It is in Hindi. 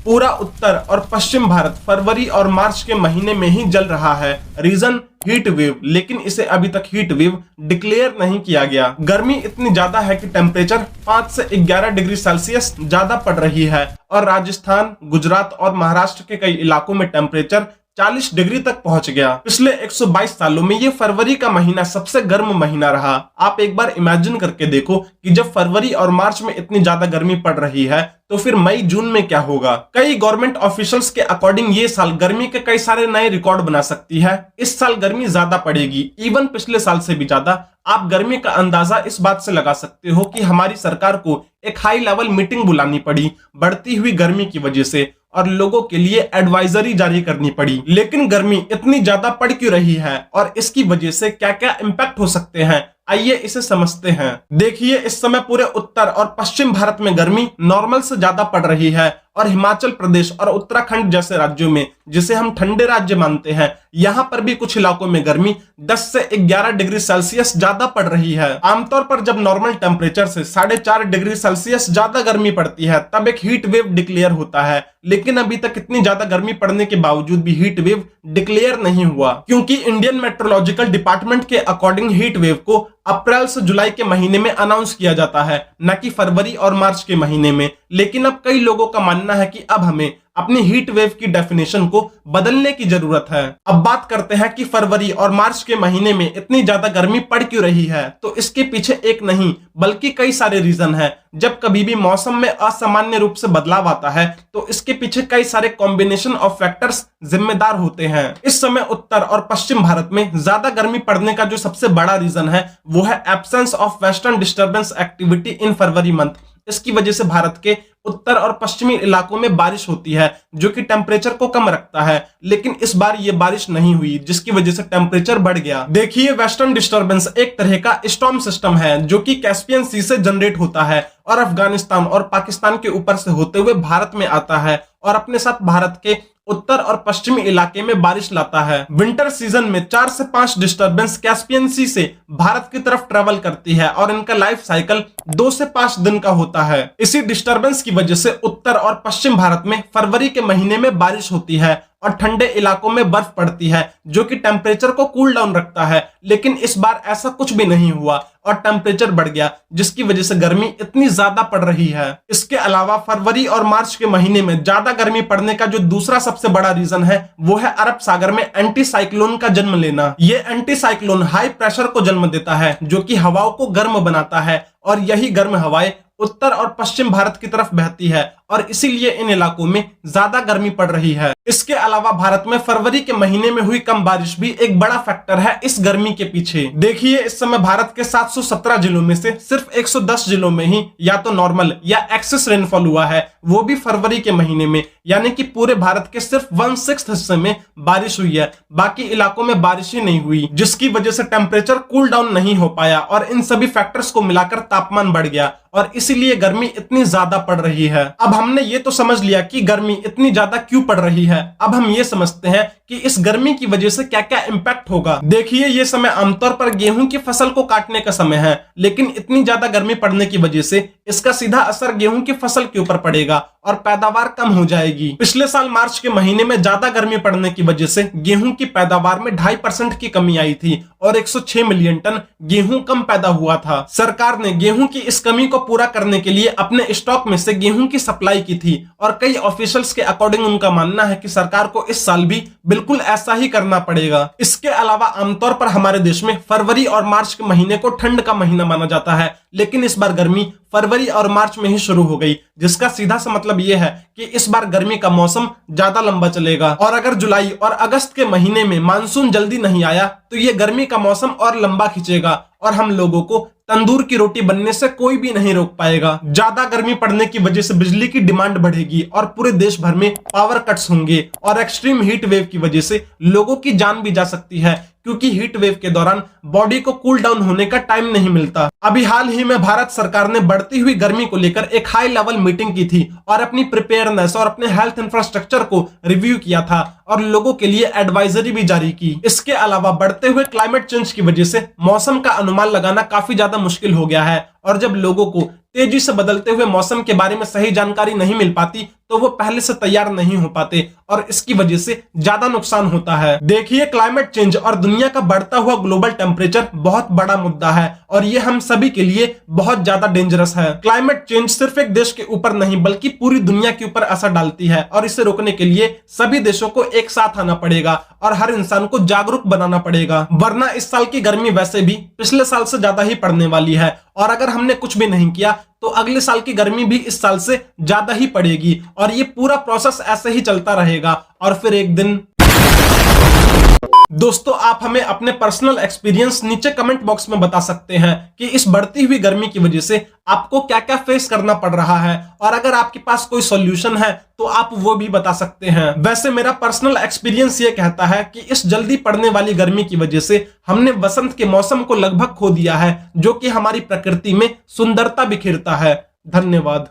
पूरा उत्तर और पश्चिम भारत फरवरी और मार्च के महीने में ही जल रहा है। रीजन हीट वेव, लेकिन इसे अभी तक हीट वेव डिक्लेयर नहीं किया गया। गर्मी इतनी ज्यादा है कि टेम्परेचर 5 से 11 डिग्री सेल्सियस ज्यादा पड़ रही है और राजस्थान, गुजरात और महाराष्ट्र के कई इलाकों में टेम्परेचर 40 डिग्री तक पहुंच गया। पिछले 122 सालों में ये फरवरी का महीना सबसे गर्म महीना रहा। आप एक बार इमेजिन करके देखो कि जब फरवरी और मार्च में इतनी ज्यादा गर्मी पड़ रही है तो फिर मई जून में क्या होगा। कई गवर्नमेंट ऑफिशियल्स के अकॉर्डिंग ये साल गर्मी के कई सारे नए रिकॉर्ड बना सकती है। इस साल गर्मी ज्यादा पड़ेगी, इवन पिछले साल से भी ज्यादा। आप गर्मी का अंदाजा इस बात से लगा सकते हो कि हमारी सरकार को एक हाई लेवल मीटिंग बुलानी पड़ी बढ़ती हुई गर्मी की वजह से और लोगों के लिए एडवाइजरी जारी करनी पड़ी। लेकिन गर्मी इतनी ज्यादा पड़ क्यों रही है और इसकी वजह से क्या क्या इंपैक्ट हो सकते हैं, आइए इसे समझते हैं। देखिए, इस समय पूरे उत्तर और पश्चिम भारत में गर्मी नॉर्मल से ज्यादा पड़ रही है और हिमाचल प्रदेश और उत्तराखंड जैसे राज्यों में, जिसे हम ठंडे राज्य मानते हैं, यहाँ पर भी कुछ इलाकों में गर्मी 10 से 11 डिग्री सेल्सियस ज्यादा पड़ रही है। आमतौर पर जब नॉर्मल टेम्परेचर से 4.5 डिग्री सेल्सियस ज्यादा गर्मी पड़ती है तब एक हीट वेव डिक्लेयर होता है, लेकिन अभी तक इतनी ज्यादा गर्मी पड़ने के बावजूद भी हीट वेव डिक्लेयर नहीं हुआ, क्योंकि इंडियन मेट्रोलॉजिकल डिपार्टमेंट के अकॉर्डिंग हीट वेव को अप्रैल से जुलाई के महीने में अनाउंस किया जाता है, न कि फरवरी और मार्च के महीने में। लेकिन अब कई लोगों का मानना है कि अब हमें अपनी हीट वेव की डेफिनेशन को बदलने की जरूरत है। अब बात करते हैं कि फरवरी और मार्च के महीने में इतनी ज्यादा गर्मी पड़ क्यों रही है। तो इसके पीछे एक नहीं बल्कि कई सारे रीजन है। जब कभी भी मौसम में असामान्य रूप से बदलाव आता है तो इसके पीछे कई सारे कॉम्बिनेशन ऑफ फैक्टर्स जिम्मेदार होते हैं। इस समय उत्तर और पश्चिम भारत में ज्यादा गर्मी पड़ने का जो सबसे बड़ा रीजन है वो है absence of western disturbance activity in February month. इसकी वजह से भारत के उत्तर और पश्चिमी इलाकों में बारिश होती है जो कि टेम्परेचर को कम रखता है, लेकिन इस बार ये बारिश नहीं हुई जिसकी वजह से टेम्परेचर बढ़ गया। देखिए, वेस्टर्न डिस्टर्बेंस एक तरह का स्टॉर्म सिस्टम है जो कि कैस्पियन सी से जनरेट होता है और अफगानिस्तान और पाकिस्तान के ऊपर से होते हुए भारत में आता है और अपने साथ भारत के उत्तर और पश्चिमी इलाके में बारिश लाता है। विंटर सीजन में 4 से 5 डिस्टर्बेंस कैस्पियन सी से भारत की तरफ ट्रेवल करती है और इनका लाइफ साइकिल 2 से 5 दिन का होता है। इसी डिस्टर्बेंस की वजह से उत्तर और पश्चिम भारत में फरवरी के महीने में बारिश होती है और ठंडे इलाकों में बर्फ पड़ती है जो कि टेम्परेचर को कूल डाउन रखता है। लेकिन इस बार ऐसा कुछ भी नहीं हुआ और टेम्परेचर बढ़ गया जिसकी वजह से गर्मी इतनी ज्यादा पड़ रही है। इसके अलावा फरवरी और मार्च के महीने में ज्यादा गर्मी पड़ने का जो दूसरा सबसे बड़ा रीजन है वो है अरब सागर में एंटी साइक्लोन का जन्म लेना। ये एंटी साइक्लोन हाई प्रेशर को जन्म देता है जो कि हवाओं को गर्म बनाता है और यही गर्म हवाएं उत्तर और पश्चिम भारत की तरफ बहती है और इसीलिए इन इलाकों में ज्यादा गर्मी पड़ रही है। इसके अलावा भारत में फरवरी के महीने में हुई कम बारिश भी एक बड़ा फैक्टर है इस गर्मी के पीछे। देखिए, इस समय भारत के 717 जिलों में से सिर्फ 110 जिलों में ही या तो नॉर्मल या एक्सेस रेनफॉल हुआ है, वो भी फरवरी के महीने में, यानी कि पूरे भारत के सिर्फ 1/6 हिस्से में बारिश हुई है। बाकी इलाकों में बारिश ही नहीं हुई जिसकी वजह से टेम्परेचर कूल डाउन नहीं हो पाया और इन सभी फैक्टर्स को मिलाकर तापमान बढ़ गया और इसीलिए गर्मी इतनी ज्यादा पड़ रही है। अब हमने ये तो समझ लिया कि गर्मी इतनी ज्यादा क्यों पड़ रही है। अब हम ये समझते हैं कि इस गर्मी की वजह से क्या क्या इंपैक्ट होगा। देखिए, ये समय आमतौर पर गेहूं की फसल को काटने का समय है, लेकिन इतनी ज्यादा गर्मी पड़ने की वजह से इसका सीधा असर गेहूं की फसल के ऊपर पड़ेगा और पैदावार कम हो जाएगी। पिछले साल मार्च के महीने में ज्यादा गर्मी पड़ने की वजह से गेहूं की पैदावार में 2.5% की कमी आई थी और 106 मिलियन टन गेहूं कम पैदा हुआ था। सरकार ने गेहूं की इस कमी को पूरा करने के लिए अपने स्टॉक में से गेहूं की सप्लाई की थी और कई ऑफिशियल्स के अकॉर्डिंग उनका मानना है कि सरकार को इस साल भी बिल्कुल ऐसा ही करना पड़ेगा। इसके अलावा आमतौर पर हमारे देश में फरवरी और मार्च के महीने को ठंड का महीना माना जाता है, लेकिन इस बार गर्मी फरवरी और मार्च में ही शुरू हो गई, जिसका सीधा सा मतलब यह है कि इस बार गर्मी का मौसम ज्यादा लंबा चलेगा और अगर जुलाई और अगस्त के महीने में मानसून जल्दी नहीं आया तो ये गर्मी का मौसम और लंबा खींचेगा और हम लोगों को तंदूर की रोटी बनने से कोई भी नहीं रोक पाएगा। ज्यादा गर्मी पड़ने की वजह से बिजली की डिमांड बढ़ेगी और पूरे देश भर में पावर कट्स होंगे और एक्सट्रीम हीट वेव की वजह से लोगों की जान भी जा सकती है, क्योंकि हीट वेव के दौरान बॉडी को कूल डाउन होने का टाइम नहीं मिलता। अभी हाल ही में भारत सरकार ने बढ़ती हुई गर्मी को लेकर एक हाई लेवल मीटिंग की थी और अपनी प्रिपेयरनेस और अपने हेल्थ इंफ्रास्ट्रक्चर को रिव्यू किया था और लोगों के लिए एडवाइजरी भी जारी की। इसके अलावा बढ़ते हुए क्लाइमेट चेंज की वजह से मौसम का अनुमान लगाना काफी ज्यादा मुश्किल हो गया है और जब लोगों को तेजी से बदलते हुए मौसम के बारे में सही जानकारी नहीं मिल पाती तो वो पहले से तैयार नहीं हो पाते और इसकी वजह से ज्यादा नुकसान होता है। देखिए, क्लाइमेट चेंज और दुनिया का बढ़ता हुआ ग्लोबल टेम्परेचर बहुत बड़ा मुद्दा है और ये हम सभी के लिए बहुत ज्यादा डेंजरस है। क्लाइमेट चेंज सिर्फ एक देश के ऊपर नहीं बल्कि पूरी दुनिया के ऊपर असर डालती है और इसे रोकने के लिए सभी देशों को एक साथ आना पड़ेगा और हर इंसान को जागरूक बनाना पड़ेगा, वरना इस साल की गर्मी वैसे भी पिछले साल से ज्यादा ही पड़ने वाली है और अगर हमने कुछ भी नहीं किया तो अगले साल की गर्मी भी इस साल से ज्यादा ही पड़ेगी और ये पूरा प्रोसेस ऐसे ही चलता रहेगा और फिर एक दिन। दोस्तों, आप हमें अपने पर्सनल एक्सपीरियंस नीचे कमेंट बॉक्स में बता सकते हैं कि इस बढ़ती हुई गर्मी की वजह से आपको क्या क्या फेस करना पड़ रहा है और अगर आपके पास कोई सॉल्यूशन है तो आप वो भी बता सकते हैं। वैसे मेरा पर्सनल एक्सपीरियंस ये कहता है कि इस जल्दी पड़ने वाली गर्मी की वजह से हमने वसंत के मौसम को लगभग खो दिया है, जो कि हमारी प्रकृति में सुंदरता बिखेरता है। धन्यवाद।